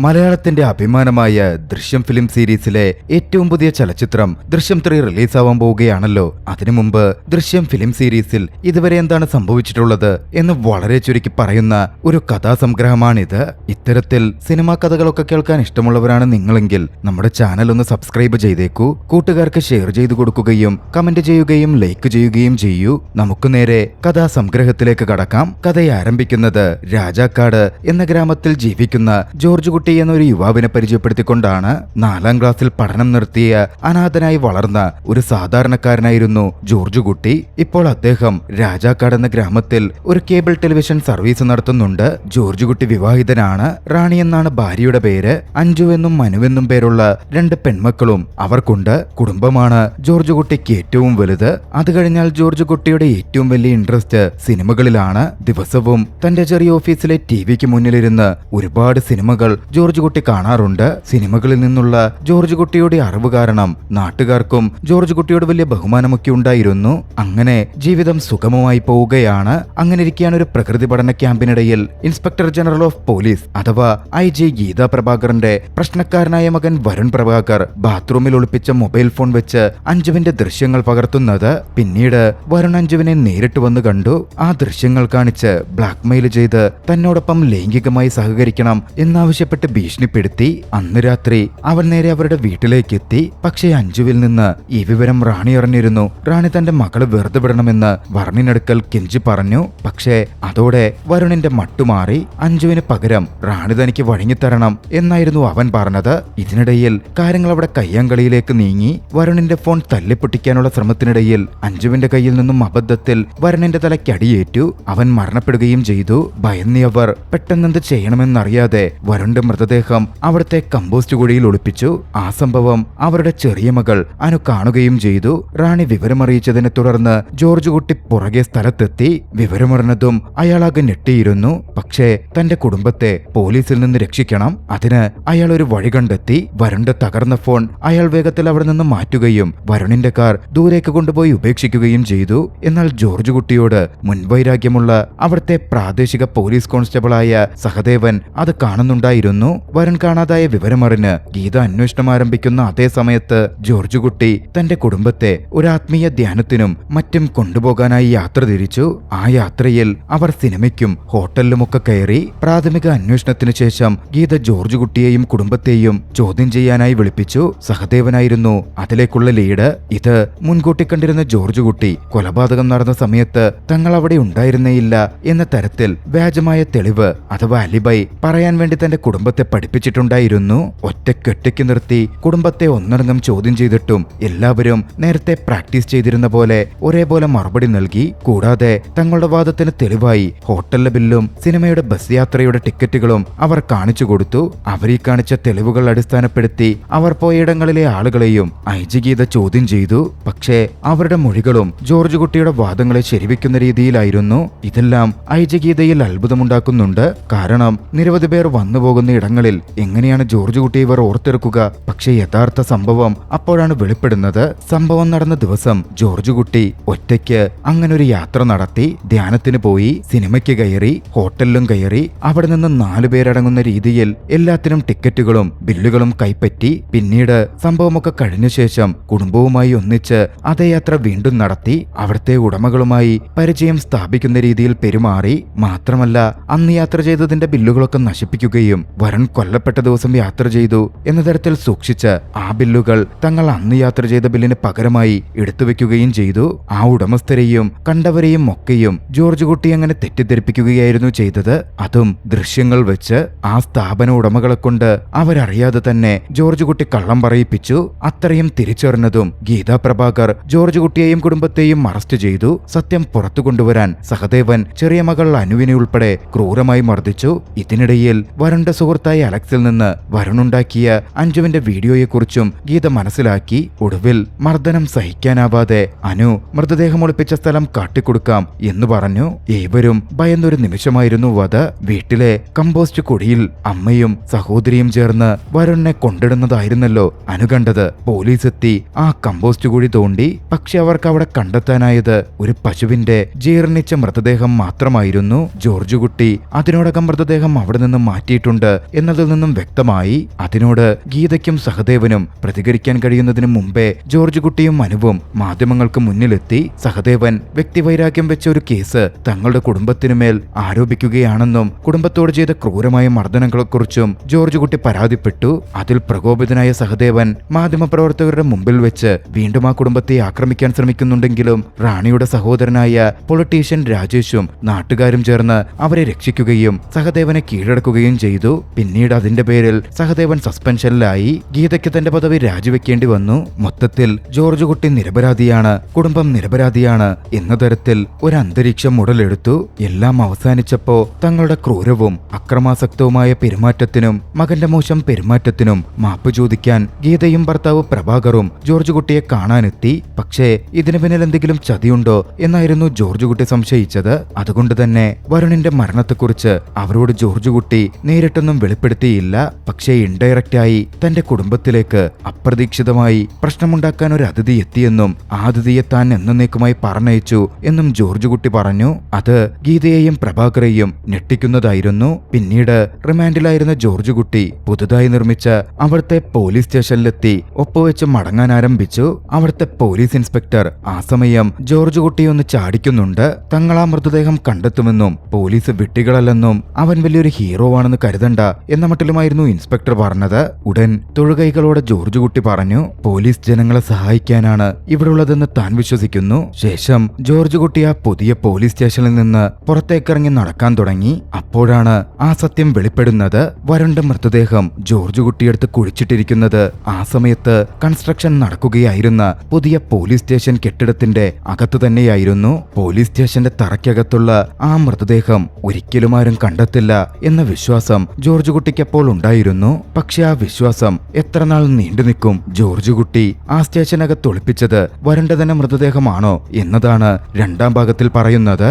മലയാളത്തിന്റെ അഭിമാനമായ ദൃശ്യം ഫിലിം സീരീസിലെ ഏറ്റവും പുതിയ ചലച്ചിത്രം ദൃശ്യം 3 റിലീസാവാൻ പോവുകയാണല്ലോ. അതിനു മുമ്പ് ദൃശ്യം ഫിലിം സീരീസിൽ ഇതുവരെ എന്താണ് സംഭവിച്ചിട്ടുള്ളത് എന്ന് വളരെ ചുരുക്കി പറയുന്ന ഒരു കഥാസംഗ്രഹമാണിത്. ഇത്തരത്തിൽ സിനിമാ കഥകളൊക്കെ കേൾക്കാൻ ഇഷ്ടമുള്ളവരാണ് നിങ്ങളെങ്കിൽ നമ്മുടെ ചാനൽ ഒന്ന് സബ്സ്ക്രൈബ് ചെയ്തേക്കൂ. കൂട്ടുകാർക്ക് ഷെയർ ചെയ്തു കൊടുക്കുകയും കമന്റ് ചെയ്യുകയും ലൈക്ക് ചെയ്യുകയും ചെയ്യൂ. നമുക്ക് നേരെ കഥാസംഗ്രഹത്തിലേക്ക് കടക്കാം. കഥ ആരംഭിക്കുന്നത് രാജാക്കാട് എന്ന ഗ്രാമത്തിൽ ജീവിക്കുന്ന ജോർജ് കുട്ടി എന്നൊരു യുവാവിനെ പരിചയപ്പെടുത്തിക്കൊണ്ടാണ്. 4ാം ക്ലാസ്സിൽ പഠനം നിർത്തിയ അനാഥനായി വളർന്ന ഒരു സാധാരണക്കാരനായിരുന്നു ജോർജ് കുട്ടി. ഇപ്പോൾ അദ്ദേഹം രാജാക്കാട് എന്ന ഗ്രാമത്തിൽ ഒരു കേബിൾ ടെലിവിഷൻ സർവീസ് നടത്തുന്നുണ്ട്. ജോർജ് കുട്ടി വിവാഹിതനാണ്. റാണി എന്നാണ് ഭാര്യയുടെ പേര്. അഞ്ജു എന്നും മനുവെന്നും പേരുള്ള 2 പെൺമക്കളും അവർക്കുണ്ട്. കുടുംബമാണ് ജോർജ് കുട്ടിക്ക് ഏറ്റവും വലുത്. അത് കഴിഞ്ഞാൽ ജോർജ് കുട്ടിയുടെ ഏറ്റവും വലിയ ഇൻട്രസ്റ്റ് സിനിമകളിലാണ്. ദിവസവും തന്റെ ചെറിയ ഓഫീസിലെ ടിവിക്ക് മുന്നിലിരുന്ന് ഒരുപാട് സിനിമകൾ ജോർജ് കുട്ടി കാണാറുണ്ട്. സിനിമകളിൽ നിന്നുള്ള ജോർജ് കുട്ടിയുടെ അറിവ് കാരണം നാട്ടുകാർക്കും ജോർജ് കുട്ടിയോട് വലിയ ബഹുമാനമൊക്കെ ഉണ്ടായിരുന്നു. അങ്ങനെ ജീവിതം സുഗമമായി പോവുകയാണ്. അങ്ങനെ ഇരിക്കുകയാണ് ഒരു പ്രകൃതി പഠന ക്യാമ്പിനിടയിൽ ഇൻസ്പെക്ടർ ജനറൽ ഓഫ് പോലീസ് അഥവാ IG ഗീതാ പ്രഭാകറിന്റെ പ്രശ്നക്കാരനായ മകൻ വരുൺ പ്രഭാകർ ബാത്റൂമിൽ ഒളിപ്പിച്ച മൊബൈൽ ഫോൺ വെച്ച് അഞ്ജുവിന്റെ ദൃശ്യങ്ങൾ പകർത്തുന്നത്. പിന്നീട് വരുൺ അഞ്ജുവിനെ നേരിട്ട് വന്ന് കണ്ടു. ആ ദൃശ്യങ്ങൾ കാണിച്ച് ബ്ലാക്ക്മെയിൽ ചെയ്ത് തന്നോടൊപ്പം ലൈംഗികമായി സഹകരിക്കണം എന്നാവശ്യപ്പെട്ട് ഭീഷണിപ്പെടുത്തി. അന്ന് രാത്രി അവൻ നേരെ അവരുടെ വീട്ടിലേക്ക് എത്തി. പക്ഷേ അഞ്ജുവിൽ നിന്ന് ഈ വിവരം റാണി അറിഞ്ഞിരുന്നു. റാണി തന്റെ മകള് വെറുതെ വിടണമെന്ന് വരുണിനടുക്കൽ കെഞ്ചി പറഞ്ഞു. പക്ഷേ അതോടെ വരുണിന്റെ മട്ടുമാറി. അഞ്ജുവിന് പകരം റാണി തനിക്ക് വഴങ്ങിത്തരണം എന്നായിരുന്നു അവൻ പറഞ്ഞത്. ഇതിനിടയിൽ കാര്യങ്ങൾ അവിടെ കയ്യാങ്കളിയിലേക്ക് നീങ്ങി. വരുണിന്റെ ഫോൺ തല്ലിപ്പൊട്ടിക്കാനുള്ള ശ്രമത്തിനിടയിൽ അഞ്ജുവിന്റെ കയ്യിൽ നിന്നും അബദ്ധത്തിൽ വരുണിന്റെ തലയ്ക്കടിയേറ്റു. അവൻ മരണപ്പെടുകയും ചെയ്തു. ഭയന്നിയവർ പെട്ടെന്നെന്ത് ചെയ്യണമെന്നറിയാതെ വരുണിന്റെ മൃതദേഹം അവിടുത്തെ കമ്പോസ്റ്റ് കുഴിയിൽ ഒളിപ്പിച്ചു. ആ സംഭവം അവരുടെ ചെറിയ മകൾ അനു കാണുകയും ചെയ്തു. റാണി വിവരമറിയിച്ചതിനെ തുടർന്ന് ജോർജ് കുട്ടി പുറകെ സ്ഥലത്തെത്തി. വിവരമറിഞ്ഞതും അയാളാകെ ഞെട്ടിയിരുന്നു. പക്ഷേ തന്റെ കുടുംബത്തെ പോലീസിൽ നിന്ന് രക്ഷിക്കണം. അതിന് അയാൾ ഒരു വഴി കണ്ടെത്തി. വരുണിന്റെ തകർന്ന ഫോൺ അയാൾ വേഗത്തിൽ അവിടെ നിന്ന് മാറ്റുകയും വരുണിന്റെ കാർ ദൂരേക്ക് കൊണ്ടുപോയി ഉപേക്ഷിക്കുകയും ചെയ്തു. എന്നാൽ ജോർജ് കുട്ടിയോട് മുൻവൈരാഗ്യമുള്ള അവിടുത്തെ പ്രാദേശിക പോലീസ് കോൺസ്റ്റബിളായ സഹദേവൻ അത് കാണുന്നുണ്ടായിരുന്നു. വരുൺ കാണാതായ വിവരമറിഞ്ഞ് ഗീത അന്വേഷണം ആരംഭിക്കുന്ന അതേ സമയത്ത് ജോർജ് കുട്ടി തന്റെ കുടുംബത്തെ ഒരു ആത്മീയ ധ്യാനത്തിനും മറ്റും കൊണ്ടുപോകാനായി യാത്ര തിരിച്ചു. ആ യാത്രയിൽ അവർ സിനിമയ്ക്കും ഹോട്ടലിലുമൊക്കെ കയറി. പ്രാഥമിക അന്വേഷണത്തിന് ശേഷം ഗീത ജോർജ് കുട്ടിയെയും കുടുംബത്തെയും ചോദ്യം ചെയ്യാനായി വിളിപ്പിച്ചു. സഹദേവനായിരുന്നു അതിലേക്കുള്ള ലീഡ്. ഇത് മുൻകൂട്ടി കണ്ടിരുന്ന ജോർജ് കുട്ടി കൊലപാതകം നടന്ന സമയത്ത് തങ്ങൾ അവിടെ ഉണ്ടായിരുന്നേയില്ല എന്ന തരത്തിൽ വ്യാജമായ തെളിവ് അഥവാ അലിബൈ പറയാൻ വേണ്ടി തന്റെ കുടുംബത്തെ പഠിപ്പിച്ചിട്ടുണ്ടായിരുന്നു. ഒറ്റയ്ക്ക് നിർത്തി കുടുംബത്തെ ഒന്നടങ്കം ചോദ്യം ചെയ്തിട്ടും എല്ലാവരും നേരത്തെ പ്രാക്ടീസ് ചെയ്തിരുന്ന പോലെ ഒരേപോലെ മറുപടി നൽകി. കൂടാതെ തങ്ങളുടെ വാദത്തിന് തെളിവായി ഹോട്ടലിലെ ബില്ലും സിനിമയുടെ ബസ് യാത്രയുടെ ടിക്കറ്റുകളും അവർ കാണിച്ചു കൊടുത്തു. അവരീ കാണിച്ച തെളിവുകൾ അടിസ്ഥാനപ്പെടുത്തി അവർ പോയിടങ്ങളിലെ ആളുകളെയും IG ഗീത ചോദ്യം ചെയ്തു. പക്ഷേ അവരുടെ മൊഴികളും ജോർജ് കുട്ടിയുടെ വാദങ്ങളെ ശരിവെക്കുന്ന രീതിയിലായിരുന്നു. ഇതെല്ലാം IG ഗീതയിൽ അത്ഭുതമുണ്ടാക്കുന്നുണ്ട്. കാരണം നിരവധി പേർ വന്നുപോകുന്ന ഇടങ്ങളിൽ എങ്ങനെയാണ് ജോർജ് കുട്ടി ഇവർ ഓർത്തെടുക്കുക? പക്ഷേ യഥാർത്ഥ സംഭവം അപ്പോഴാണ് വെളിപ്പെടുന്നത്. സംഭവം നടന്ന ദിവസം ജോർജ് കുട്ടി ഒറ്റയ്ക്ക് അങ്ങനൊരു യാത്ര നടത്തി. ധ്യാനത്തിന് പോയി, സിനിമയ്ക്ക് കയറി, ഹോട്ടലിലും കയറി. അവിടെ നിന്ന് 4 പേരടങ്ങുന്ന രീതിയിൽ എല്ലാത്തിനും ടിക്കറ്റുകളും ബില്ലുകളും കൈപ്പറ്റി. പിന്നീട് സംഭവമൊക്കെ കഴിഞ്ഞ ശേഷം കുടുംബവുമായി ഒന്നിച്ച് അതേ യാത്ര വീണ്ടും നടത്തി. അവിടുത്തെ ഉടമകളുമായി പരിചയം സ്ഥാപിക്കുന്ന രീതിയിൽ പെരുമാറി. മാത്രമല്ല അന്ന് യാത്ര ചെയ്തതിന്റെ ബില്ലുകളൊക്കെ നശിപ്പിക്കുകയും വരുൺ കൊല്ലപ്പെട്ട ദിവസം യാത്ര ചെയ്തു എന്ന തരത്തിൽ സൂക്ഷിച്ച് ആ ബില്ലുകൾ തങ്ങൾ അന്ന് യാത്ര ചെയ്ത ബില്ലിന് പകരമായി എടുത്തുവെക്കുകയും ചെയ്തു. ആ ഉടമസ്ഥരെയും കണ്ടവരെയും ഒക്കെയും ജോർജ് കുട്ടി അങ്ങനെ തെറ്റിദ്ധരിപ്പിക്കുകയായിരുന്നു ചെയ്തത്. അതും ദൃശ്യങ്ങൾ വെച്ച്. ആ സ്ഥാപന ഉടമകളെ കൊണ്ട് അവരറിയാതെ തന്നെ ജോർജ് കുട്ടി കള്ളം പറയിപ്പിച്ചു. അത്രയും തിരിച്ചറിഞ്ഞതും ഗീതാ പ്രഭാകർ ജോർജ് കുട്ടിയെയും കുടുംബത്തെയും അറസ്റ്റ് ചെയ്തു. സത്യം പുറത്തു കൊണ്ടുവരാൻ സഹദേവൻ ചെറിയ മകൾ അനുവിനെ ഉൾപ്പെടെ ക്രൂരമായി മർദ്ദിച്ചു. ഇതിനിടയിൽ വരുണിന്റെ സുഹൃത്തായ അലക്സിൽ നിന്ന് വരുണുണ്ടാക്കിയ അഞ്ജുവിന്റെ വീഡിയോയെക്കുറിച്ചും ഗീത മനസ്സിലാക്കി. ഒടുവിൽ മർദ്ദനം സഹിക്കാനാവാതെ അനു മൃതദേഹം ഒളിപ്പിച്ച സ്ഥലം കാട്ടിക്കൊടുക്കാം എന്ന് പറഞ്ഞു. ഏവരും ഭയന്നൊരു നിമിഷമായിരുന്നു അത്. വീട്ടിലെ കമ്പോസ്റ്റ് കുഴിയിൽ അമ്മയും സഹോദരിയും ചേർന്ന് വരുണിനെ കൊണ്ടിടുന്നതായിരുന്നല്ലോ അനു കണ്ടത്. പോലീസ് എത്തി ആ കമ്പോസ്റ്റ് കുഴി തോണ്ടി. പക്ഷെ അവർക്ക് അവിടെ കണ്ടെത്താനായത് ഒരു പശുവിന്റെ ജീർണിച്ച മൃതദേഹം മാത്രമായിരുന്നു. ജോർജ് കുട്ടി അതിനോടകം മൃതദേഹം അവിടെ നിന്ന് മാറ്റിയിട്ടുണ്ട് എന്നതിൽ നിന്നും വ്യക്തമായി. അതിനോട് ഗീതയ്ക്കും സഹദേവനും പ്രതികരിക്കാൻ കഴിയുന്നതിന് മുമ്പേ ജോർജ് കുട്ടിയും മനുവും മാധ്യമങ്ങൾക്ക് മുന്നിലെത്തി. സഹദേവൻ വ്യക്തിവൈരാഗ്യം വെച്ച ഒരു കേസ് തങ്ങളുടെ കുടുംബത്തിനുമേൽ ആരോപിക്കുകയാണെന്നും കുടുംബത്തോട് ചെയ്ത ക്രൂരമായ മർദ്ദനങ്ങളെക്കുറിച്ചും ജോർജ് കുട്ടി പരാതിപ്പെട്ടു. അതിൽ പ്രകോപിതനായ സഹദേവൻ മാധ്യമപ്രവർത്തകരുടെ മുമ്പിൽ വെച്ച് വീണ്ടും ആ കുടുംബത്തെ ആക്രമിക്കാൻ ശ്രമിക്കുന്നുണ്ടെങ്കിലും റാണിയുടെ സഹോദരനായ പൊളിറ്റീഷ്യൻ രാജേഷും നാട്ടുകാരും ചേർന്ന് അവരെ രക്ഷിക്കുകയും സഹദേവനെ കീഴടക്കുകയും ചെയ്തു. പിന്നീട് അതിന്റെ പേരിൽ സഹദേവൻ സസ്പെൻഷനിലായി. ഗീതയ്ക്ക് തന്റെ പദവി രാജിവെക്കേണ്ടി വന്നു. മൊത്തത്തിൽ ജോർജ് കുട്ടി നിരപരാധിയാണ്, കുടുംബം നിരപരാധിയാണ് എന്ന തരത്തിൽ ഒരു അന്തരീക്ഷം ഉടലെടുത്തു. എല്ലാം അവസാനിച്ചപ്പോ തങ്ങളുടെ ക്രൂരവും അക്രമാസക്തവുമായ പെരുമാറ്റത്തിനും മകന്റെ മോശം പെരുമാറ്റത്തിനും മാപ്പ് ചോദിക്കാൻ ഗീതയും ഭർത്താവ് പ്രഭാകറും ജോർജ് കുട്ടിയെ കാണാനെത്തി. പക്ഷേ ഇതിന് പിന്നിൽ എന്തെങ്കിലും ചതിയുണ്ടോ എന്നായിരുന്നു ജോർജ് കുട്ടി സംശയിച്ചത്. അതുകൊണ്ട് തന്നെ വരുണിന്റെ മരണത്തെക്കുറിച്ച് അവരോട് ജോർജ് കുട്ടി നേരിട്ടൊന്നും വെളിപ്പെടുത്തിയില്ല. പക്ഷേ ഇൻഡയറക്റ്റായി തന്റെ കുടുംബത്തിലേക്ക് അപ്രതീക്ഷിതമായി പ്രശ്നമുണ്ടാക്കാൻ ഒരു അതിഥി എത്തിയെന്നും ആ അതിഥിയെ താൻ എന്നേക്കുമായി പറഞ്ഞയച്ചു എന്നും ജോർജ് കുട്ടി പറഞ്ഞു. അത് ഗീതയെയും പ്രഭാകരെയും ഞെട്ടിക്കുന്നതായിരുന്നു. പിന്നീട് റിമാൻഡിലായിരുന്ന ജോർജ് കുട്ടി പുതുതായി നിർമ്മിച്ച അവിടുത്തെ പോലീസ് സ്റ്റേഷനിലെത്തി ഒപ്പുവെച്ച് മടങ്ങാൻ ആരംഭിച്ചു. അവിടുത്തെ പോലീസ് ഇൻസ്പെക്ടർ ആ സമയം ജോർജ് കുട്ടിയെ ഒന്ന് ചാടിക്കുന്നുണ്ട്. തങ്ങളാ മൃതദേഹം കണ്ടെത്തുമെന്നും പോലീസ് വിട്ടികളല്ലെന്നും അവൻ വലിയൊരു ഹീറോ ആണെന്ന് കരുതണ്ട എന്ന മട്ടിലുമായിരുന്നു ഇൻസ്പെക്ടർ പറഞ്ഞത്. ഉടൻ തൊഴുകൈകളോടെ ജോർജ് കുട്ടി പറഞ്ഞു, പോലീസ് ജനങ്ങളെ സഹായിക്കാനാണ് ഇവിടുള്ളതെന്ന് താൻ വിശ്വസിക്കുന്നു. ശേഷം ജോർജ് കുട്ടി ആ പുതിയ പോലീസ് സ്റ്റേഷനിൽ നിന്ന് പുറത്തേക്കിറങ്ങി നടക്കാൻ തുടങ്ങി. അപ്പോഴാണ് ആ സത്യം വെളിപ്പെടുന്നത്. വരുണിന്റെ മൃതദേഹം ജോർജ് കുട്ടിയെടുത്ത് കുഴിച്ചിട്ടിരിക്കുന്നത് ആ സമയത്ത് കൺസ്ട്രക്ഷൻ നടക്കുകയായിരുന്ന പുതിയ പോലീസ് സ്റ്റേഷൻ കെട്ടിടത്തിന്റെ അകത്ത് തന്നെയായിരുന്നു. പോലീസ് സ്റ്റേഷന്റെ തറയ്ക്കകത്തുള്ള ആ മൃതദേഹം ഒരിക്കലും ആരും കണ്ടെത്തില്ല എന്ന വിശ്വാസം ജോർജ് കുട്ടിക്കപ്പോൾ ഉണ്ടായിരുന്നു. പക്ഷെ ആ വിശ്വാസം എത്ര നാൾ നീണ്ടു നിൽക്കും? ജോർജ് കുട്ടി ആ സ്റ്റേഷനകത്ത് ഒളിപ്പിച്ചത് വരുണിന്റെ തന്നെ മൃതദേഹമാണോ എന്നതാണ് രണ്ടാം ഭാഗത്തിൽ പറയുന്നത്.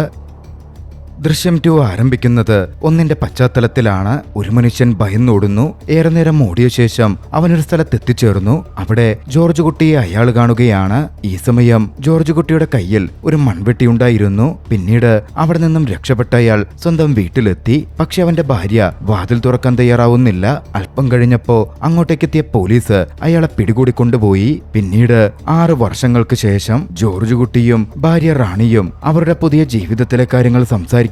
ദൃശ്യം 2 ആരംഭിക്കുന്നത് ഒന്നിന്റെ പശ്ചാത്തലത്തിലാണ്. ഒരു മനുഷ്യൻ ഭയന്നോടുന്നു. ഏറെ നേരം ഓടിയ ശേഷം അവനൊരു സ്ഥലത്ത് എത്തിച്ചേർന്നു. അവിടെ ജോർജ് കുട്ടിയെ അയാൾ കാണുകയാണ്. ഈ സമയം ജോർജ് കുട്ടിയുടെ കയ്യിൽ ഒരു മൺവെട്ടി ഉണ്ടായിരുന്നു. പിന്നീട് അവിടെ നിന്നും രക്ഷപ്പെട്ട അയാൾ സ്വന്തം വീട്ടിലെത്തി. പക്ഷെ അവന്റെ ഭാര്യ വാതിൽ തുറക്കാൻ തയ്യാറാവുന്നില്ല. അല്പം കഴിഞ്ഞപ്പോ അങ്ങോട്ടേക്കെത്തിയ പോലീസ് അയാളെ പിടികൂടി കൊണ്ടുപോയി. പിന്നീട് 6 വർഷങ്ങൾക്ക് ശേഷം ജോർജ് കുട്ടിയും ഭാര്യ റാണിയും അവരുടെ പുതിയ ജീവിതത്തിലെ കാര്യങ്ങൾ സംസാരിക്കുകയാണ്.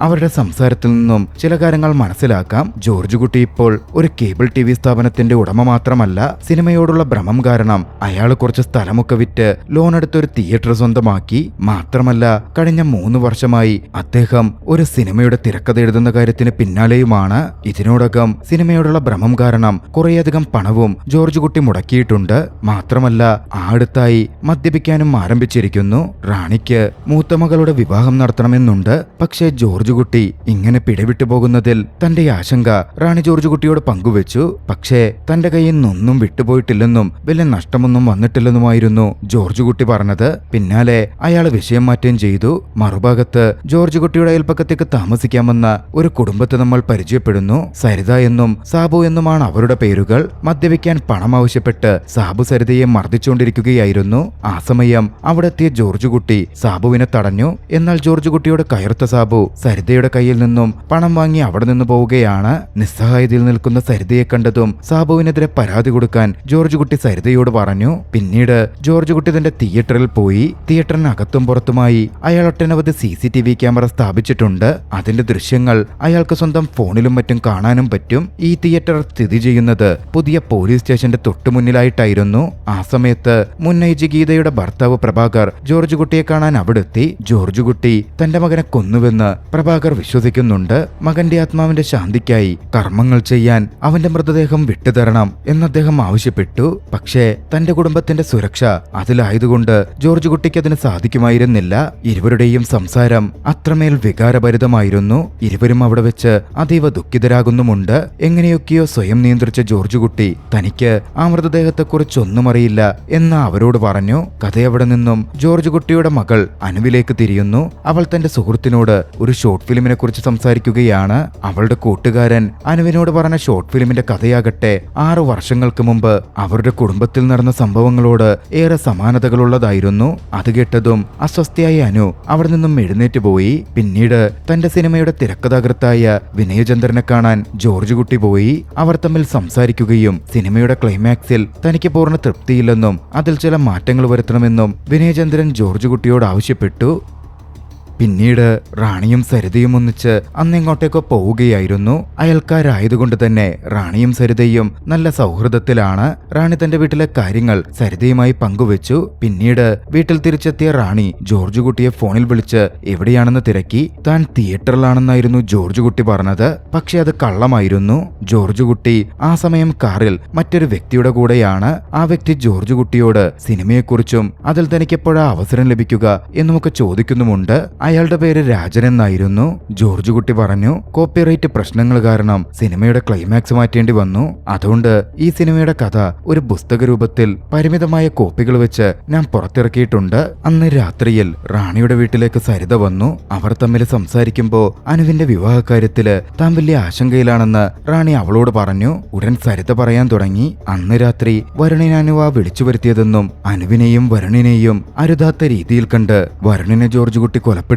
അവരുടെ സംസാരത്തിൽ നിന്നും ചില കാര്യങ്ങൾ മനസ്സിലാക്കാം. ജോർജ് കുട്ടി ഇപ്പോൾ ഒരു കേബിൾ TV സ്ഥാപനത്തിന്റെ ഉടമ മാത്രമല്ല, സിനിമയോടുള്ള ഭ്രമം കാരണം അയാൾ കുറച്ച് സ്ഥലമൊക്കെ വിറ്റ് ലോൺ എടുത്തൊരു തിയേറ്റർ സ്വന്തമാക്കി. മാത്രമല്ല കഴിഞ്ഞ 3 വർഷമായി അദ്ദേഹം ഒരു സിനിമയുടെ തിരക്കഥ എഴുതുന്ന കാര്യത്തിന് പിന്നാലെയുമാണ്. ഇതിനോടകം സിനിമയോടുള്ള ഭ്രമം കാരണം കുറേയധികം പണവും ജോർജ് കുട്ടി മുടക്കിയിട്ടുണ്ട്. മാത്രമല്ല അടുത്തായി മദ്യപിക്കാനും ആരംഭിച്ചിരിക്കുന്നു. റാണിക്ക് മൂത്ത മകളുടെ വിവാഹം നടത്തണമെന്നുണ്ട്. പക്ഷേ ജോർജ് കുട്ടി ഇങ്ങനെ പിടിവിട്ടു പോകുന്നതിൽ തന്റെ ആശങ്ക റാണി ജോർജ് കുട്ടിയോട് പങ്കുവെച്ചു. പക്ഷേ തന്റെ കയ്യിൽ നിന്നൊന്നും വിട്ടുപോയിട്ടില്ലെന്നും വലിയ നഷ്ടമൊന്നും വന്നിട്ടില്ലെന്നുമായിരുന്നു ജോർജ് കുട്ടി പറഞ്ഞത്. പിന്നാലെ അയാൾ വിഷയം മാറ്റുകയും ചെയ്തു. മറുഭാഗത്ത് ജോർജ് കുട്ടിയുടെ അയൽപ്പക്കത്തേക്ക് താമസിക്കാമെന്ന ഒരു കുടുംബത്തെ നമ്മൾ പരിചയപ്പെടുന്നു. സരിത എന്നും സാബു എന്നുമാണ് അവരുടെ പേരുകൾ. മദ്യപിക്കാൻ പണം ആവശ്യപ്പെട്ട് സാബു സരിതയെ മർദ്ദിച്ചുകൊണ്ടിരിക്കുകയായിരുന്നു. ആ സമയം അവിടെ എത്തിയ ജോർജ് കുട്ടി സാബുവിനെ തടഞ്ഞു. എന്നാൽ ജോർജ് കുട്ടിയുടെ കയർത്ത സാബു സരിതയുടെ കയ്യിൽ നിന്നും പണം വാങ്ങി അവിടെ നിന്ന് പോവുകയാണ്. നിസ്സഹായതയിൽ നിൽക്കുന്ന സരിതയെ കണ്ടതും സാബുവിനെതിരെ പരാതി കൊടുക്കാൻ ജോർജ് കുട്ടി സരിതയോട് പറഞ്ഞു. പിന്നീട് ജോർജ് കുട്ടി തന്റെ തിയേറ്ററിൽ പോയി. തിയേറ്ററിനകത്തും പുറത്തുമായി അയാൾ ഒട്ടനവധി CCTV ക്യാമറ സ്ഥാപിച്ചിട്ടുണ്ട്. അതിന്റെ ദൃശ്യങ്ങൾ അയാൾക്ക് സ്വന്തം ഫോണിലും മറ്റും കാണാനും പറ്റും. ഈ തിയേറ്റർ സ്ഥിതി ചെയ്യുന്നത് പുതിയ പോലീസ് സ്റ്റേഷന്റെ തൊട്ടുമുന്നിലായിട്ടായിരുന്നു. ആ സമയത്ത് മുൻ IG ഗീതയുടെ ഭർത്താവ് പ്രഭാകർ ജോർജ് കുട്ടിയെ കാണാൻ അവിടെ എത്തി. ജോർജ് കുട്ടി തന്റെ മകനെ കൊന്നുവെന്ന് പ്രഭാകർ വിശ്വസിക്കുന്നുണ്ട്. മകന്റെ ആത്മാവിന്റെ ശാന്തിക്കായി കർമ്മങ്ങൾ ചെയ്യാൻ അവന്റെ മൃതദേഹം വിട്ടുതരണം എന്ന് അദ്ദേഹം ആവശ്യപ്പെട്ടു. പക്ഷേ തന്റെ കുടുംബത്തിന്റെ സുരക്ഷ അതിലായതുകൊണ്ട് ജോർജ് കുട്ടിക്ക് അതിന് സാധിക്കുമായിരുന്നില്ല. ഇരുവരുടെയും സംസാരം അത്രമേൽ വികാരഭരിതമായിരുന്നു. ഇരുവരും അവിടെ വെച്ച് അതീവ ദുഃഖിതരാകുന്നുമുണ്ട്. എങ്ങനെയൊക്കെയോ സ്വയം നിയന്ത്രിച്ച ജോർജ് കുട്ടി തനിക്ക് ആ മൃതദേഹത്തെക്കുറിച്ചൊന്നും അറിയില്ല എന്ന് അവരോട് പറഞ്ഞു. കഥയവിടെ നിന്നും ജോർജ് കുട്ടിയുടെ മകൾ അനുവിലേക്ക് തിരിയുന്നു. അവൾ തന്റെ സുഹൃത്തിനോട് അനുവിനോട് ഒരു ഷോർട്ട് ഫിലിമിനെ കുറിച്ച് സംസാരിക്കുകയാണ്. അവളുടെ കൂട്ടുകാരൻ അനുവിനോട് പറഞ്ഞ ഷോർട്ട് ഫിലിമിന്റെ കഥയാകട്ടെ 6 വർഷങ്ങൾക്ക് മുമ്പ് അവരുടെ കുടുംബത്തിൽ നടന്ന സംഭവങ്ങളോട് ഏറെ സമാനതകളുള്ളതായിരുന്നു. അത് കേട്ടതും അസ്വസ്ഥയായ അനു അവിടെ നിന്നും എഴുന്നേറ്റ് പോയി. പിന്നീട് തന്റെ സിനിമയുടെ തിരക്കഥാകൃത്തായ വിനയചന്ദ്രനെ കാണാൻ ജോർജ് കുട്ടി പോയി. അവർ തമ്മിൽ സംസാരിക്കുകയും സിനിമയുടെ ക്ലൈമാക്സിൽ തനിക്ക് പൂർണ്ണ തൃപ്തിയില്ലെന്നും അതിൽ ചില മാറ്റങ്ങൾ വരുത്തണമെന്നും വിനയചന്ദ്രൻ ജോർജ് കുട്ടിയോട് ആവശ്യപ്പെട്ടു. പിന്നീട് റാണിയും സരിതയും ഒന്നിച്ച് അന്നിങ്ങോട്ടേക്കോ പോവുകയായിരുന്നു. അയൽക്കാരായതുകൊണ്ട് തന്നെ റാണിയും സരിതയും നല്ല സൗഹൃദത്തിലാണ്. റാണി തന്റെ വീട്ടിലെ കാര്യങ്ങൾ സരിതയുമായി പങ്കുവച്ചു. പിന്നീട് വീട്ടിൽ തിരിച്ചെത്തിയ റാണി ജോർജ് കുട്ടിയെ ഫോണിൽ വിളിച്ച് എവിടെയാണെന്ന് തിരക്കി. താൻ തിയേറ്ററിലാണെന്നായിരുന്നു ജോർജ് കുട്ടി പറഞ്ഞത്. പക്ഷെ അത് കള്ളമായിരുന്നു. ജോർജ് കുട്ടി ആ സമയം കാറിൽ മറ്റൊരു വ്യക്തിയുടെ കൂടെയാണ്. ആ വ്യക്തി ജോർജ് കുട്ടിയോട് സിനിമയെക്കുറിച്ചും അതിൽ തനിക്കെപ്പോഴാ അവസരം ലഭിക്കുക എന്നുമൊക്കെ ചോദിക്കുന്നുമുണ്ട്. അയാളുടെ പേര് രാജൻ എന്നായിരുന്നു. ജോർജ് കുട്ടി പറഞ്ഞു, കോപ്പിറൈറ്റ് പ്രശ്നങ്ങൾ കാരണം സിനിമയുടെ ക്ലൈമാക്സ് മാറ്റേണ്ടി വന്നു. അതുകൊണ്ട് ഈ സിനിമയുടെ കഥ ഒരു പുസ്തക രൂപത്തിൽ പരിമിതമായ കോപ്പികൾ വെച്ച് ഞാൻ പുറത്തിറക്കിയിട്ടുണ്ട്. അന്ന് രാത്രിയിൽ റാണിയുടെ വീട്ടിലേക്ക് സരിത വന്നു. അവർ തമ്മിൽ സംസാരിക്കുമ്പോ അനുവിന്റെ വിവാഹകാര്യത്തില് താൻ വലിയ ആശങ്കയിലാണെന്ന് റാണി അവളോട് പറഞ്ഞു. ഉടൻ സരിത പറയാൻ തുടങ്ങി, അന്ന് രാത്രി വരുണിനെ അനുവ വിളിച്ചു വരുത്തിയതെന്നും അനുവിനെയും വരുണിനെയും അരുതാത്ത രീതിയിൽ കണ്ട് വരുണിനെ ജോർജ് കുട്ടി കൊലപ്പെടുത്തി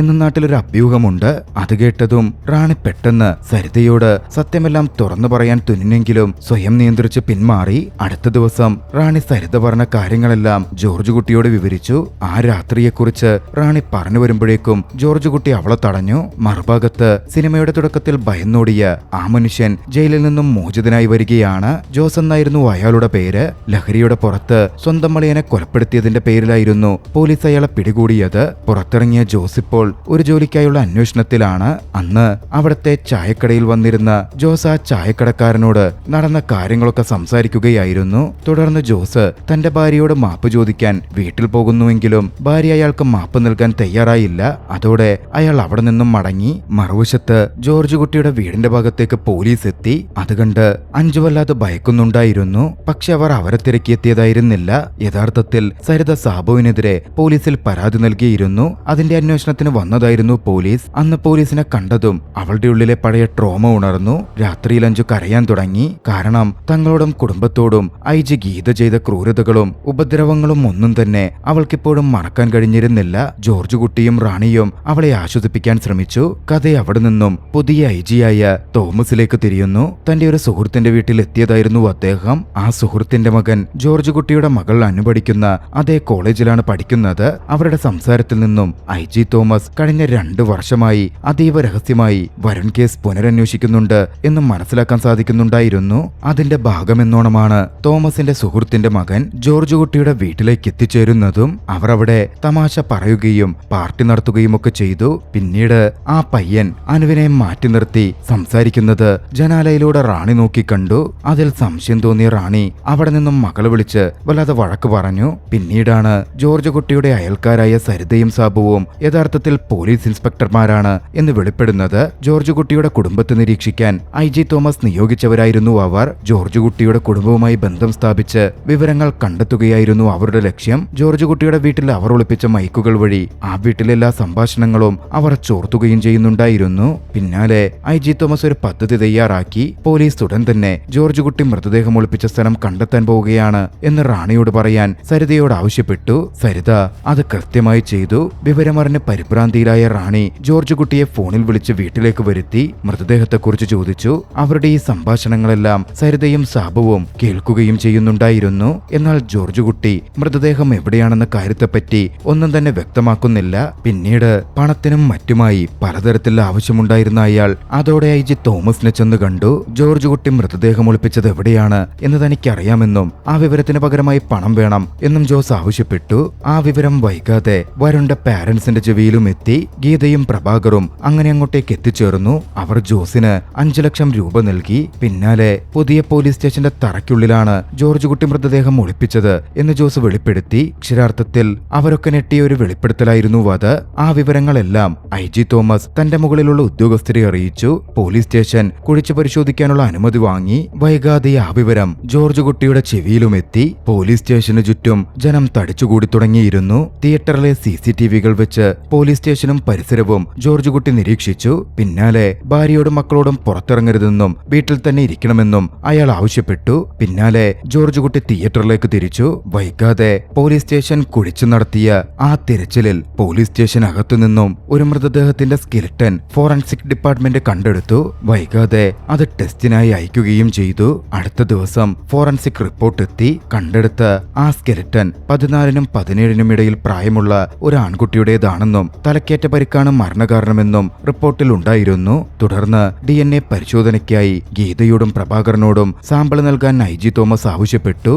എന്ന് നാട്ടിലൊരു അഭ്യൂഹമുണ്ട്. അത് കേട്ടതും റാണി പെട്ടെന്ന് സരിതയോട് സത്യമെല്ലാം തുറന്നു പറയാൻ തുനിഞ്ഞെങ്കിലും സ്വയം നിയന്ത്രിച്ച് പിന്മാറി. അടുത്ത ദിവസം റാണി സരിത പറഞ്ഞ കാര്യങ്ങളെല്ലാം ജോർജ് കുട്ടിയോട് വിവരിച്ചു. ആ രാത്രിയെക്കുറിച്ച് റാണി പറഞ്ഞു വരുമ്പോഴേക്കും ജോർജ് കുട്ടി അവളെ തടഞ്ഞു. മറുഭാഗത്ത് സിനിമയുടെ തുടക്കത്തിൽ ഭയന്നോടിയ ആ മനുഷ്യൻ ജയിലിൽ നിന്നും മോചിതനായി വരികയാണ്. ജോസ് എന്നായിരുന്നു അയാളുടെ പേര്. ലഹരിയുടെ പുറത്ത് സ്വന്തം മളിയനെ കൊലപ്പെടുത്തിയതിന്റെ പേരിലായിരുന്നു പോലീസ് അയാളെ പിടികൂടിയത്. പുറത്തിറങ്ങിയ ജോസ് ഇപ്പോൾ ഒരു ജോലിക്കായുള്ള അന്വേഷണത്തിലാണ്. അന്ന് അവിടുത്തെ ചായക്കടയിൽ വന്നിരുന്ന ജോസ് ആ ചായക്കടക്കാരനോട് നടന്ന കാര്യങ്ങളൊക്കെ സംസാരിക്കുകയായിരുന്നു. തുടർന്ന് ജോസ് തന്റെ ഭാര്യയോട് മാപ്പ് ചോദിക്കാൻ വീട്ടിൽ പോകുന്നുവെങ്കിലും ഭാര്യ അയാൾക്ക് മാപ്പ് നൽകാൻ തയ്യാറായില്ല. അതോടെ അയാൾ അവിടെ നിന്നും മടങ്ങി. മറുവശത്ത് ജോർജ് കുട്ടിയുടെ വീടിന്റെ ഭാഗത്തേക്ക് പോലീസ് എത്തി. അത് കണ്ട് അഞ്ചു വല്ലാതെ ഭയക്കുന്നുണ്ടായിരുന്നു. പക്ഷെ അവർ അവരെ തിരക്കിയെത്തിയതായിരുന്നില്ല. യഥാർത്ഥത്തിൽ സരിത സാബുവിനെതിരെ പോലീസിൽ പരാതി നൽകിയിരുന്നു. അതിന്റെ അന്വേഷണത്തിന് വന്നതായിരുന്നു പോലീസ്. അന്ന് പോലീസിനെ കണ്ടതും അവളുടെ ഉള്ളിലെ പഴയ ട്രോമ ഉണർന്നു. രാത്രിയിൽ അഞ്ചു കരയാൻ തുടങ്ങി. കാരണം തങ്ങളോടും കുടുംബത്തോടും ഐജി ഗീത ചെയ്ത ക്രൂരതകളും ഉപദ്രവങ്ങളും ഒന്നും തന്നെ അവൾക്കിപ്പോഴും മറക്കാൻ കഴിഞ്ഞിരുന്നില്ല. ജോർജ് കുട്ടിയും റാണിയും അവളെ ആശ്വസിപ്പിക്കാൻ ശ്രമിച്ചു. കഥ അവിടെ നിന്നും പുതിയ ഐജിയായ തോമസിലേക്ക് തിരിയുന്നു. തന്റെ ഒരു സുഹൃത്തിന്റെ വീട്ടിൽ എത്തിയതായിരുന്നു അദ്ദേഹം. ആ സുഹൃത്തിന്റെ മകൻ ജോർജ് കുട്ടിയുടെ മകൾ അനുപഠിക്കുന്ന അതേ കോളേജിലാണ് പഠിക്കുന്നത്. അവരുടെ സംസാരത്തിൽ നിന്നും ഐജി തോമസ് കഴിഞ്ഞ 2 വർഷമായി അതീവ രഹസ്യമായി വരുൺ കേസ് പുനരന്വേഷിക്കുന്നുണ്ട് എന്ന് മനസ്സിലാക്കാൻ സാധിക്കുന്നുണ്ടായിരുന്നു. അതിന്റെ ഭാഗമെന്നോണമാണ് തോമസിന്റെ സുഹൃത്തിന്റെ മകൻ ജോർജ് കുട്ടിയുടെ വീട്ടിലേക്ക് എത്തിച്ചേരുന്നതും. അവർ അവിടെ തമാശ പറയുകയും പാർട്ടി നടത്തുകയും ഒക്കെ ചെയ്തു. പിന്നീട് ആ പയ്യൻ അനുവിനെ മാറ്റി നിർത്തി സംസാരിക്കുന്നത് ജനാലയിലൂടെ റാണി നോക്കി കണ്ടു. അതിൽ സംശയം തോന്നിയ റാണി അവിടെ നിന്നും മകളെ വിളിച്ച് വല്ലാതെ വഴക്ക് പറഞ്ഞു. പിന്നീടാണ് ജോർജ് കുട്ടിയുടെ അയൽക്കാരായ സരിതയും സാബുവും യഥാർത്ഥത്തിൽ പോലീസ് ഇൻസ്പെക്ടർമാരാണ് എന്ന് വെളിപ്പെടുന്നത്. ജോർജ് കുട്ടിയുടെ കുടുംബത്തെ നിരീക്ഷിക്കാൻ ഐജി തോമസ് നിയോഗിച്ചവരായിരുന്നു അവർ. ജോർജ് കുട്ടിയുടെ കുടുംബവുമായി ബന്ധം സ്ഥാപിച്ച് വിവരങ്ങൾ കണ്ടെത്തുകയായിരുന്നു അവരുടെ ലക്ഷ്യം. ജോർജ് കുട്ടിയുടെ വീട്ടിൽ അവർ ഒളിപ്പിച്ച മൈക്കുകൾ വഴി ആ വീട്ടിലെല്ലാ സംഭാഷണങ്ങളും അവർ ചോർത്തുകയും ചെയ്യുന്നുണ്ടായിരുന്നു. പിന്നാലെ ഐജി തോമസ് ഒരു പദ്ധതി തയ്യാറാക്കി. പോലീസ് ഉടൻ തന്നെ ജോർജ് കുട്ടി മൃതദേഹം ഒളിപ്പിച്ച സ്ഥലം കണ്ടെത്താൻ പോവുകയാണ് എന്ന് റാണിയോട് പറയാൻ സരിതയോട് ആവശ്യപ്പെട്ടു. സരിത അത് കൃത്യമായി ചെയ്തു. വിവരമറിഞ്ഞ് പരിഭ്രാന്തിയിലായ റാണി ജോർജ് കുട്ടിയെ ഫോണിൽ വിളിച്ച് വീട്ടിലേക്ക് വരുത്തി. മൃതദേഹത്തെക്കുറിച്ച് ചോദിച്ചു. അവരുടെ ഈ സംഭാഷണങ്ങളെല്ലാം സരിതയും സാബുവും കേൾക്കുകയും ചെയ്യുന്നുണ്ടായിരുന്നു. എന്നാൽ ജോർജ് കുട്ടി മൃതദേഹം എവിടെയാണെന്ന കാര്യത്തെപ്പറ്റി ഒന്നും തന്നെ വ്യക്തമാക്കുന്നില്ല. പിന്നീട് പണത്തിനും മറ്റുമായി പലതരത്തിൽ ആവശ്യമുണ്ടായിരുന്ന അയാൾ അതോടെ ഐജി തോമസിനെ ചെന്ന് കണ്ടു. ജോർജ് കുട്ടി മൃതദേഹം ഒളിപ്പിച്ചത് എവിടെയാണ് എന്ന് തനിക്കറിയാമെന്നും ആ വിവരത്തിന് പകരമായി പണം വേണം എന്നും ജോസ് ആവശ്യപ്പെട്ടു. ആ വിവരം വൈകാതെ വരുണിന്റെ പാരന്റ്സിന്റെ ചെവിയിലും എത്തി. ഗീതയും പ്രഭാകറും അങ്ങനെ അങ്ങോട്ടേക്ക് എത്തിച്ചേർന്നു. അവർ ജോസിന് 5 ലക്ഷം രൂപ നൽകി. പിന്നാലെ പുതിയ പോലീസ് സ്റ്റേഷന്റെ തറയ്ക്കുള്ളിലാണ് ജോർജ് കുട്ടി മൃതദേഹം ഒളിപ്പിച്ചത് എന്ന് ജോസ് വെളിപ്പെടുത്തി. അക്ഷരാർത്ഥത്തിൽ അവരൊക്കെ നെട്ടിയ ഒരു വെളിപ്പെടുത്തലായിരുന്നു അത്. ആ വിവരങ്ങളെല്ലാം ഐജി തോമസ് തന്റെ മുകളിലുള്ള ഉദ്യോഗസ്ഥരെ അറിയിച്ചു. പോലീസ് സ്റ്റേഷൻ കുഴിച്ചു പരിശോധിക്കാനുള്ള അനുമതി വാങ്ങി. വൈകാതെ ആ വിവരം ജോർജ് കുട്ടിയുടെ ചെവിയിലുമെത്തി. പോലീസ് സ്റ്റേഷന് ചുറ്റും ജനം തടിച്ചുകൂടി തുടങ്ങിയിരുന്നു. തിയേറ്ററിലെ CCTVകൾ വെച്ച് പോലീസ് സ്റ്റേഷനും പരിസരവും ജോർജ് കുട്ടി നിരീക്ഷിച്ചു. പിന്നാലെ ഭാര്യയോടും മക്കളോടും പുറത്തിറങ്ങരുതെന്നും വീട്ടിൽ തന്നെ ഇരിക്കണമെന്നും അയാൾ ആവശ്യപ്പെട്ടു. പിന്നാലെ ജോർജ് കുട്ടി തിയേറ്ററിലേക്ക് തിരിച്ചു. വൈകാതെ പോലീസ് സ്റ്റേഷൻ കുഴിച്ചു നടത്തിയ ആ തിരച്ചിലിൽ പോലീസ് സ്റ്റേഷനകത്തു നിന്നും ഒരു മൃതദേഹത്തിന്റെ സ്കെലിട്ടൻ ഫോറൻസിക് ഡിപ്പാർട്ട്മെന്റ് കണ്ടെടുത്തു. വൈകാതെ അത് ടെസ്റ്റിനായി അയക്കുകയും ചെയ്തു. അടുത്ത ദിവസം ഫോറൻസിക് റിപ്പോർട്ട് എത്തി. കണ്ടെടുത്ത ആ സ്കെലിട്ടൻ 14-നും 17-നും ഇടയിൽ പ്രായമുള്ള ഒരു ആൺകുട്ടിയുടേതാണെന്നും തലക്കേറ്റ പരിക്കാണ് മരണകാരണമെന്നും റിപ്പോർട്ടിൽ ഉണ്ടായിരുന്നു. തുടർന്ന് DNA പരിശോധനയ്ക്കായി ഗീതയോടും പ്രഭാകരനോടും സാമ്പിൾ നൽകാൻ IG തോമസ് ആവശ്യപ്പെട്ടു.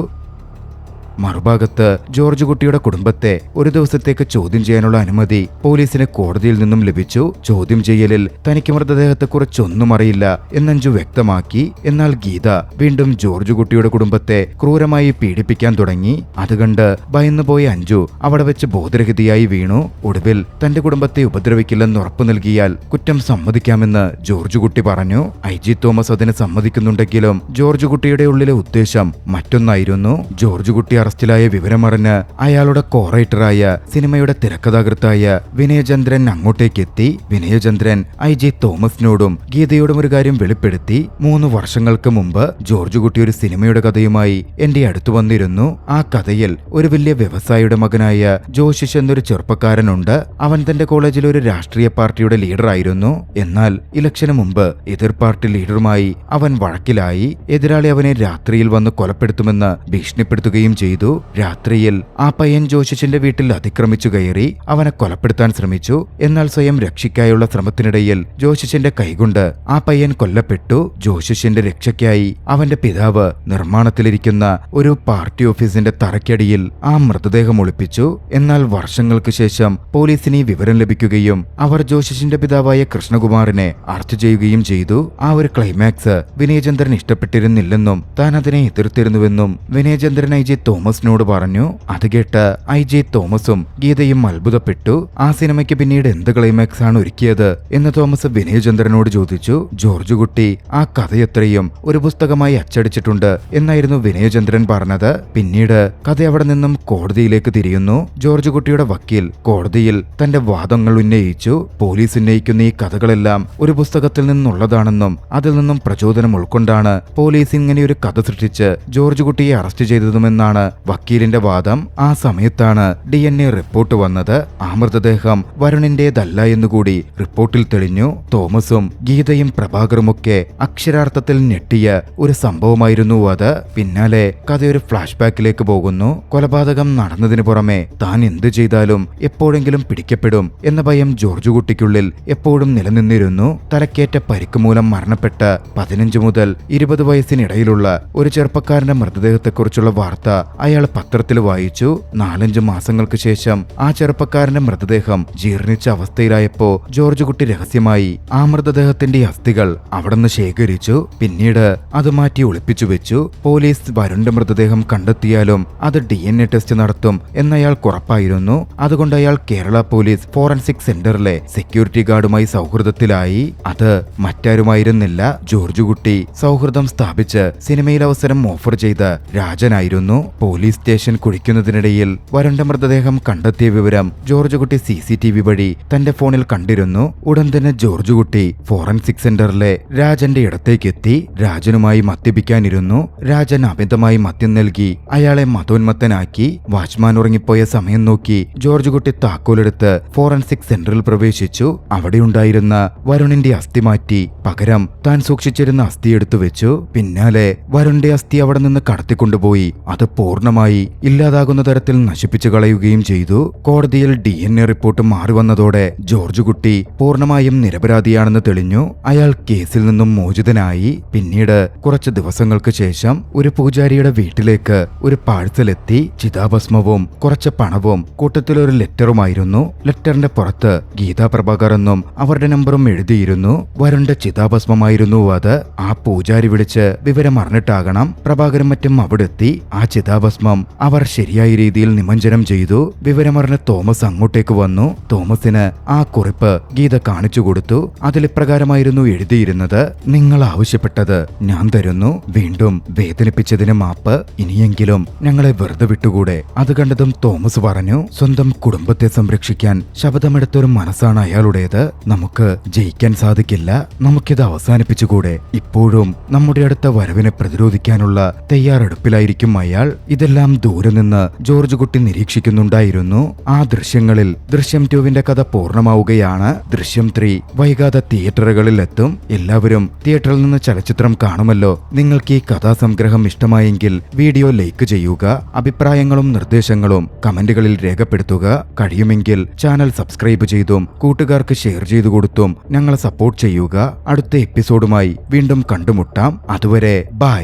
മറുഭാഗത്ത് ജോർജ് കുട്ടിയുടെ കുടുംബത്തെ ഒരു ദിവസത്തേക്ക് ചോദ്യം ചെയ്യാനുള്ള അനുമതി പോലീസിന് കോടതിയിൽ നിന്നും ലഭിച്ചു. ചോദ്യം ചെയ്യലിൽ തനിക്ക് മൃതദേഹത്തെക്കുറിച്ചൊന്നും അറിയില്ല എന്നഞ്ചു വ്യക്തമാക്കി. എന്നാൽ ഗീത വീണ്ടും ജോർജ് കുട്ടിയുടെ കുടുംബത്തെ ക്രൂരമായി പീഡിപ്പിക്കാൻ തുടങ്ങി. അത് കണ്ട് ഭയന്നുപോയ അഞ്ജു അവിടെ വെച്ച് ബോധരഹിതയായി വീണു. ഒടുവിൽ തന്റെ കുടുംബത്തെ ഉപദ്രവിക്കില്ലെന്ന് ഉറപ്പു നൽകിയാൽ കുറ്റം സമ്മതിക്കാമെന്ന് ജോർജ് കുട്ടി പറഞ്ഞു. IG തോമസ് അതിന് സമ്മതിക്കുന്നുണ്ടെങ്കിലും ജോർജ് കുട്ടിയുടെ ഉള്ളിലെ ഉദ്ദേശം മറ്റൊന്നായിരുന്നു. ജോർജ് കുട്ടി അറസ്റ്റിലായ വിവരമറിഞ്ഞ് അയാളുടെ കോറേറ്ററായ സിനിമയുടെ തിരക്കഥാകൃത്തായ വിനയചന്ദ്രൻ അങ്ങോട്ടേക്കെത്തി. വിനയചന്ദ്രൻ IG തോമസിനോടും ഗീതയോടും ഒരു കാര്യം വെളിപ്പെടുത്തി. 3 വർഷങ്ങൾക്ക് മുമ്പ് ജോർജ് കുട്ടി ഒരു സിനിമയുടെ കഥയുമായി എന്റെ അടുത്തു വന്നിരുന്നു. ആ കഥയിൽ ഒരു വലിയ വ്യവസായിയുടെ മകനായ ജോഷിഷ് എന്നൊരു ചെറുപ്പക്കാരനുണ്ട്. അവൻ തന്റെ കോളേജിൽ ഒരു രാഷ്ട്രീയ പാർട്ടിയുടെ ലീഡറായിരുന്നു. എന്നാൽ ഇലക്ഷന് മുമ്പ് എതിർ പാർട്ടി ലീഡറുമായി അവൻ വഴക്കിലായി. എതിരാളി അവനെ രാത്രിയിൽ വന്ന് കൊലപ്പെടുത്തുമെന്ന് ഭീഷണിപ്പെടുത്തുകയും ചെയ്തു. രാത്രിയിൽ ആ പയ്യൻ ജോഷിഷിന്റെ വീട്ടിൽ അതിക്രമിച്ചു കയറി അവനെ കൊലപ്പെടുത്താൻ ശ്രമിച്ചു. എന്നാൽ സ്വയം രക്ഷയ്ക്കായുള്ള ശ്രമത്തിനിടയിൽ ജോഷിഷിന്റെ കൈകൊണ്ട് ആ പയ്യൻ കൊല്ലപ്പെട്ടു. ജോഷിഷിന്റെ രക്ഷയ്ക്കായി അവന്റെ പിതാവ് നിർമ്മാണത്തിലിരിക്കുന്ന ഒരു പാർട്ടി ഓഫീസിന്റെ തറയ്ക്കടിയിൽ ആ മൃതദേഹം ഒളിപ്പിച്ചു. എന്നാൽ വർഷങ്ങൾക്ക് ശേഷം പോലീസിന് ഈ വിവരം ലഭിക്കുകയും അവർ ജോഷിഷിന്റെ പിതാവായ കൃഷ്ണകുമാറിനെ അറസ്റ്റ് ചെയ്യുകയും ചെയ്തു. ആ ഒരു ക്ലൈമാക്സ് വിനയചന്ദ്രൻ ഇഷ്ടപ്പെട്ടിരുന്നില്ലെന്നും താൻ അതിനെ എതിർത്തിരുന്നുവെന്നും വിനയചന്ദ്രൻ IG തോമസിനോട് പറഞ്ഞു. അത് കേട്ട് IG തോമസും ഗീതയും അത്ഭുതപ്പെട്ടു. ആ സിനിമയ്ക്ക് പിന്നീട് എന്ത് ക്ലൈമാക്സ് ആണ് ഒരുക്കിയത് എന്ന് തോമസ് വിനയചന്ദ്രനോട് ചോദിച്ചു. ജോർജ് കുട്ടി ആ കഥയത്രയും ഒരു പുസ്തകമായി അച്ചടിച്ചിട്ടുണ്ട് എന്നായിരുന്നു വിനയചന്ദ്രൻ പറഞ്ഞത്. പിന്നീട് കഥ അവിടെ നിന്നും കോടതിയിലേക്ക് തിരിയുന്നു. ജോർജ് കുട്ടിയുടെ വക്കീൽ കോടതിയിൽ തന്റെ വാദങ്ങൾ ഉന്നയിച്ചു. പോലീസ് ഉന്നയിക്കുന്ന ഈ കഥകളെല്ലാം ഒരു പുസ്തകത്തിൽ നിന്നുള്ളതാണെന്നും അതിൽ നിന്നും പ്രചോദനം ഉൾക്കൊണ്ടാണ് പോലീസ് ഇങ്ങനെയൊരു കഥ സൃഷ്ടിച്ച് ജോർജ് കുട്ടിയെ അറസ്റ്റ് ചെയ്തതുമെന്നാണ് വക്കീലിന്റെ വാദം. ആ സമയത്താണ് DNA റിപ്പോർട്ട് വന്നത്. ആ മൃതദേഹം വരുണിന്റേതല്ല എന്നുകൂടി റിപ്പോർട്ടിൽ തെളിഞ്ഞു. തോമസും ഗീതയും പ്രഭാകറുമൊക്കെ അക്ഷരാർത്ഥത്തിൽ ഞെട്ടിയ ഒരു സംഭവമായിരുന്നു അത്. പിന്നാലെ കഥ ഒരു ഫ്ലാഷ് ബാക്കിലേക്ക് പോകുന്നു. കൊലപാതകം നടന്നതിന് പുറമെ താൻ എന്തു ചെയ്താലും എപ്പോഴെങ്കിലും പിടിക്കപ്പെടും എന്ന ഭയം ജോർജ് കുട്ടിക്കുള്ളിൽ എപ്പോഴും നിലനിന്നിരുന്നു. തലക്കേറ്റ പരിക്ക് മൂലം മരണപ്പെട്ട 15 മുതൽ 20 വയസ്സിനിടയിലുള്ള ഒരു ചെറുപ്പക്കാരന്റെ മൃതദേഹത്തെക്കുറിച്ചുള്ള വാർത്ത അയാൾ പത്രത്തിൽ വായിച്ചു. 4-5 മാസങ്ങൾക്ക് ശേഷം ആ ചെറുപ്പക്കാരന്റെ മൃതദേഹം ജീർണിച്ച അവസ്ഥയിലായപ്പോ ജോർജ് കുട്ടി രഹസ്യമായി ആ മൃതദേഹത്തിന്റെ അസ്ഥികൾ അവിടുന്ന് ശേഖരിച്ചു. പിന്നീട് അത് മാറ്റി ഒളിപ്പിച്ചു വെച്ചു. പോലീസ് വരുണിന്റെ മൃതദേഹം കണ്ടെത്തിയാലും അത് DNA ടെസ്റ്റ് നടത്തും എന്നയാൾക്ക് ഉറപ്പായിരുന്നു. അതുകൊണ്ട് അയാൾ കേരള പോലീസ് ഫോറൻസിക് സെന്ററിലെ സെക്യൂരിറ്റി ഗാർഡുമായി സൗഹൃദത്തിലായി. അത് മറ്റാരുമായിരുന്നില്ല, ജോർജ് കുട്ടി സൗഹൃദം സ്ഥാപിച്ച് സിനിമയിൽ അവസരം ഓഫർ ചെയ്ത രാജനായിരുന്നു. പോലീസ് സ്റ്റേഷൻ കുഴിക്കുന്നതിനിടയിൽ വരുണിന്റെ മൃതദേഹം കണ്ടെത്തിയ വിവരം ജോർജ് കുട്ടി CCTV വഴി തന്റെ ഫോണിൽ കണ്ടിരുന്നു. ഉടൻ തന്നെ ജോർജ് കുട്ടി ഫോറൻസിക് സെന്ററിലെ രാജന്റെ ഇടത്തേക്കെത്തി. രാജനുമായി മദ്യപിക്കാനിരുന്നു. രാജൻ അമിതമായി മദ്യം നൽകി അയാളെ മതോന്മത്തനാക്കി. വാച്ച്മാൻ ഉറങ്ങിപ്പോയ സമയം നോക്കി ജോർജ് കുട്ടി താക്കോലെടുത്ത് ഫോറൻസിക് സെന്ററിൽ പ്രവേശിച്ചു. അവിടെയുണ്ടായിരുന്ന വരുണിന്റെ അസ്ഥി മാറ്റി പകരം താൻ സൂക്ഷിച്ചിരുന്ന അസ്ഥി എടുത്തു വെച്ചു. പിന്നാലെ വരുണിന്റെ അസ്ഥി അവിടെ നിന്ന് കടത്തിക്കൊണ്ടുപോയി അത് പൂർണ്ണമായി ഇല്ലാതാകുന്ന തരത്തിൽ നശിപ്പിച്ചു കളയുകയും ചെയ്തു. കോടതിയിൽ DNA റിപ്പോർട്ട് മാറി വന്നതോടെ ജോർജ് കുട്ടി പൂർണ്ണമായും നിരപരാധിയാണെന്ന് തെളിഞ്ഞു. അയാൾ കേസിൽ നിന്നും മോചിതനായി. പിന്നീട് കുറച്ച് ദിവസങ്ങൾക്ക് ശേഷം ഒരു പൂജാരിയുടെ വീട്ടിലേക്ക് ഒരു പാഴ്സൽ എത്തി. ചിതാഭസ്മവും കുറച്ച് പണവും കൂട്ടത്തിലൊരു ലെറ്ററുമായിരുന്നു. ലെറ്ററിന്റെ പുറത്ത് ഗീതാ പ്രഭാകർ എന്നും അവരുടെ നമ്പറും എഴുതിയിരുന്നു. വരുണിന്റെ ചിതാഭസ്മമായിരുന്നു അത്. ആ പൂജാരി വിളിച്ച് വിവരം അറിഞ്ഞിട്ടാകണം പ്രഭാകരൻ മറ്റും അവിടെ എത്തി. ആ ചിതാഭസ്മം ചിതാഭസ്മം അവർ ശരിയായ രീതിയിൽ നിമഞ്ജനം ചെയ്തു. വിവരമറിഞ്ഞ തോമസ് അങ്ങോട്ടേക്ക് വന്നു. തോമസിന് ആ കുറിപ്പ് ഗീത കാണിച്ചു കൊടുത്തു. അതിലിപ്രകാരമായിരുന്നു എഴുതിയിരുന്നത്: നിങ്ങൾ ആവശ്യപ്പെട്ടത് ഞാൻ തരുന്നു. വീണ്ടും വേദനിപ്പിച്ചതിന് മാപ്പ്. ഇനിയെങ്കിലും ഞങ്ങളെ വെറുതെ വിട്ടുകൂടെ? അത് കണ്ടതും തോമസ് പറഞ്ഞു, സ്വന്തം കുടുംബത്തെ സംരക്ഷിക്കാൻ ശബ്ദമെടുത്തൊരു മനസ്സാണ് അയാളുടേത്. നമുക്ക് ജയിക്കാൻ സാധിക്കില്ല. നമുക്കിത് അവസാനിപ്പിച്ചുകൂടെ? ഇപ്പോഴും നമ്മുടെ അടുത്ത വരവിനെ പ്രതിരോധിക്കാനുള്ള തയ്യാറെടുപ്പിലായിരിക്കും അയാൾ. ഇതെല്ലാം ദൂരെ നിന്ന് ജോർജ് കുട്ടി നിരീക്ഷിക്കുന്നുണ്ടായിരുന്നു. ആ ദൃശ്യങ്ങളിൽ ദൃശ്യം 2 കഥ പൂർണ്ണമാവുകയാണ്. ദൃശ്യം 3 വൈകാതെ തിയേറ്ററുകളിൽ എത്തും. എല്ലാവരും തിയേറ്ററിൽ നിന്ന് ചലച്ചിത്രം കാണുമല്ലോ. നിങ്ങൾക്ക് ഈ കഥാസംഗ്രഹം ഇഷ്ടമായെങ്കിൽ വീഡിയോ ലൈക്ക് ചെയ്യുക. അഭിപ്രായങ്ങളും നിർദ്ദേശങ്ങളും കമന്റുകളിൽ രേഖപ്പെടുത്തുക. കഴിയുമെങ്കിൽ ചാനൽ സബ്സ്ക്രൈബ് ചെയ്തും കൂട്ടുകാർക്ക് ഷെയർ ചെയ്തു കൊടുത്തും ഞങ്ങളെ സപ്പോർട്ട് ചെയ്യുക. അടുത്ത എപ്പിസോഡുമായി വീണ്ടും കണ്ടുമുട്ടാം. അതുവരെ ബൈ.